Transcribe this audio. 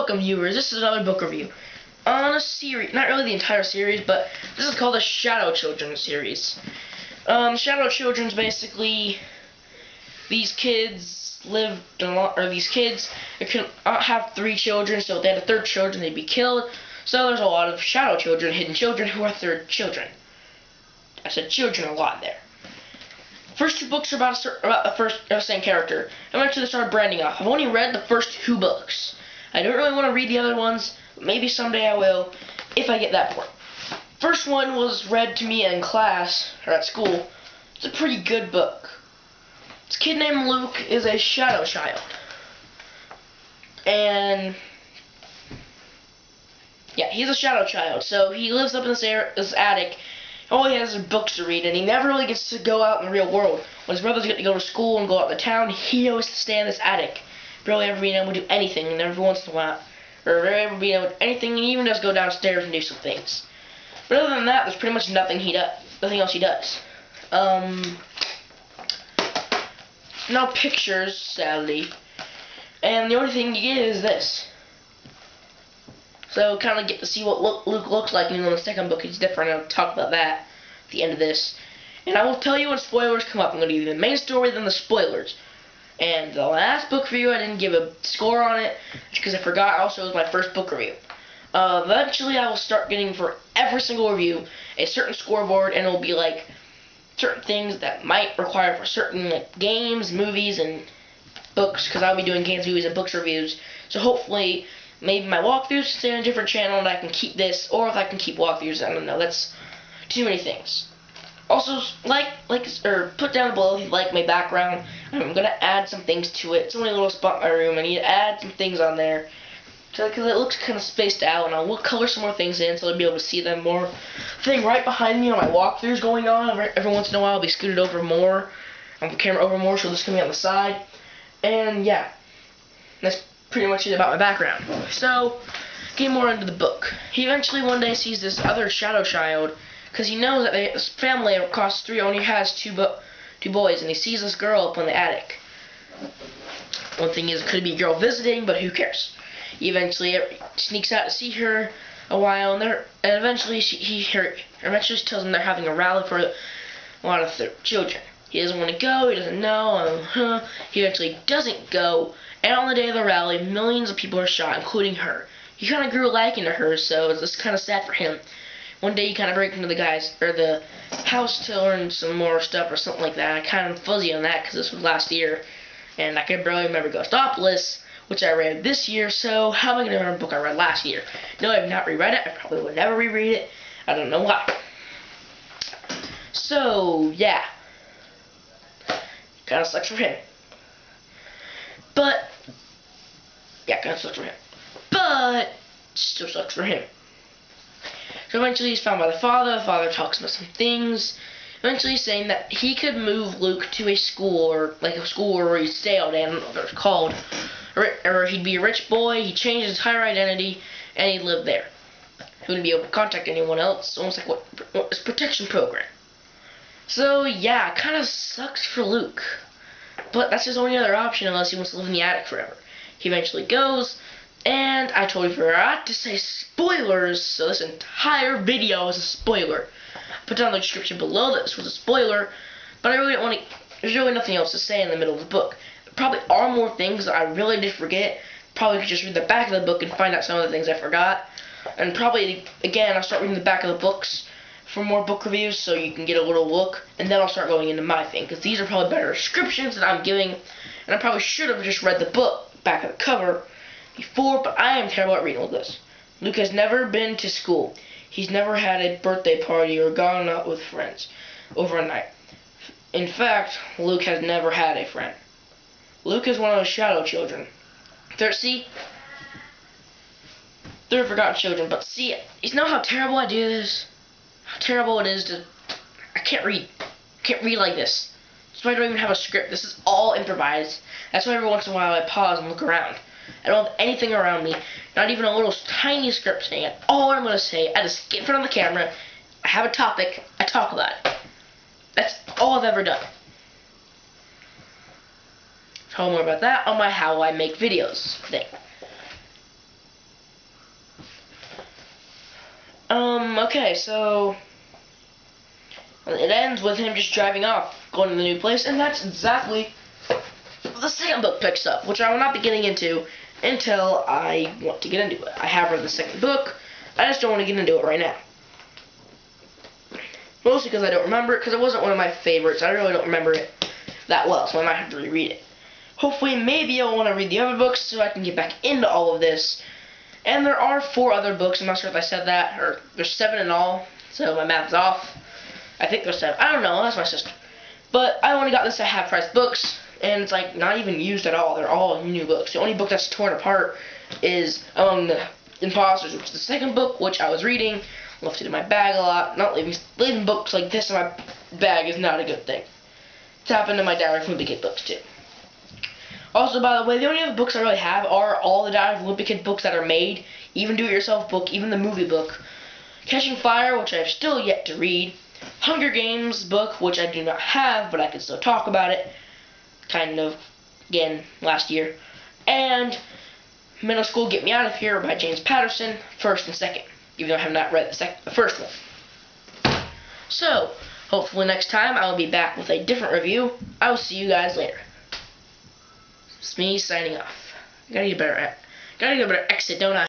welcome viewers, this is another book review on a series, not really the entire series, but this is called the Shadow Children series. Shadow Children's basically these kids lived a lot, or these kids can have 3 children, so if they had a third children they'd be killed. So there's a lot of shadow children, hidden children who are third children. I said children a lot there. First 2 books are about the same character. Eventually they started branding off. I've only read the first 2 books. I don't really want to read the other ones, but maybe someday I will, if I get that far. First one was read to me in class, or at school. It's a pretty good book. This kid named Luke is a shadow child. And yeah, he's a shadow child. So he lives up in this attic. All he has is books to read, and he never really gets to go out in the real world. When his brothers get to go to school and go out to town, he always has to stay in this attic, barely ever being able to do anything, and every once in a while, or barely ever being able to do anything, and he even does go downstairs and do some things. But other than that, there's pretty much nothing else he does. No pictures, sadly, and the only thing you get is this. So kind of get to see what Luke looks like, even though in the second book he's different. I'll talk about that at the end of this. And I will tell you when spoilers come up. I'm going to give you the main story, then the spoilers. And the last book review, I didn't give a score on it, because I forgot also it was my first book review. Eventually I will start getting, for every single review, a certain scoreboard, and it will be like certain things that might require for certain games, movies, and books, because I'll be doing games, movies, and books reviews. So hopefully maybe my walkthroughs stay on a different channel and I can keep this, or if I can keep walkthroughs, I don't know. That's too many things. Also, put down below if you like my background. I'm gonna add some things to it. It's only a little spot in my room. I need to add some things on there because it looks kind of spaced out, and I will color some more things in so I'll be able to see them more. Thing right behind me on my walkthroughs going on. Every once in a while I'll be scooted over more, on the camera over more, so this can be on the side. And yeah, that's pretty much it about my background. So, getting more into the book. He eventually one day sees this other shadow child, because he knows that his family across the street only has two boys, and he sees this girl up in the attic. One thing is, it could be a girl visiting, but who cares? He eventually sneaks out to see her a while, and eventually she tells him they're having a rally for a lot of their children. He doesn't want to go, he doesn't know, he eventually doesn't go, and on the day of the rally, millions of people are shot, including her. He kind of grew liking to her, so it's kind of sad for him. One day he kind of breaks into the house to learn some more stuff or something like that. I'm kind of fuzzy on that because this was last year, and I can barely remember Ghostopolis, which I read this year, so how am I going to remember a book I read last year? No, I have not reread it. I probably would never reread it. I don't know why. So, yeah. Kind of sucks for him. But, yeah, kind of sucks for him. But, still sucks for him. So eventually he's found by the father. The father talks about some things. Eventually he's saying that he could move Luke to a school, or like a school where he'd stay all day. I don't know what it's called. Or he'd be a rich boy. He'd change his entire identity, and he'd live there. He wouldn't be able to contact anyone else. Almost like what his protection program. So yeah, kind of sucks for Luke. But that's his only other option unless he wants to live in the attic forever. He eventually goes. And I totally forgot to say spoilers, so this entire video is a spoiler. I put down the description below that this was a spoiler, but I really don't want to, there's really nothing else to say in the middle of the book. There probably are more things that I really did forget. Probably could just read the back of the book and find out some of the things I forgot. And probably, again, I'll start reading the back of the books for more book reviews so you can get a little look, and then I'll start going into my thing, because these are probably better descriptions that I'm giving, and I probably should have just read the book, back of the cover, before, but I am terrible at reading all this. Luke has never been to school. He's never had a birthday party or gone out with friends over a night. In fact, Luke has never had a friend. Luke is one of those shadow children. They're forgotten children, but see, you know how terrible I do this? How terrible it is to... I can't read. I can't read like this. That's why I don't even have a script. This is all improvised. That's why every once in a while I pause and look around. I don't have anything around me, not even a little tiny script saying it. All I'm going to say, I just get in front of the camera, I have a topic, I talk about it. That's all I've ever done. Tell more about that on my How I Make Videos thing. Okay, so it ends with him just driving off, going to the new place, and that's exactly what the second book picks up, which I will not be getting into until I want to get into it. I have read the second book, I just don't want to get into it right now. Mostly because I don't remember it, because it wasn't one of my favorites. I really don't remember it that well, so I might have to reread it. Hopefully, maybe I'll want to read the other books so I can get back into all of this. And there are 4 other books. I'm not sure if I said that. Or there's 7 in all, so my math's off. I think there's 7. I don't know. That's my sister. But I only got this at half-price books, and it's like not even used at all. They're all new books. The only book that's torn apart is Among the Imposters, which is the second book, which I was reading. Left it in my bag a lot. Not leaving books like this in my bag is not a good thing. It's happened to my Diary of a Wimpy Kid books too. Also, by the way, the only other books I really have are all the Diary of a Wimpy Kid books that are made, even do-it-yourself book, even the movie book. Catching Fire, which I have still yet to read. Hunger Games book, which I do not have, but I can still talk about it. Kind of, again, last year. And Middle School Get Me Out of Here by James Patterson, first and second, even though I have not read the first one. So, hopefully next time I will be back with a different review. I will see you guys later. It's me signing off. Gotta get a better exit, don't I?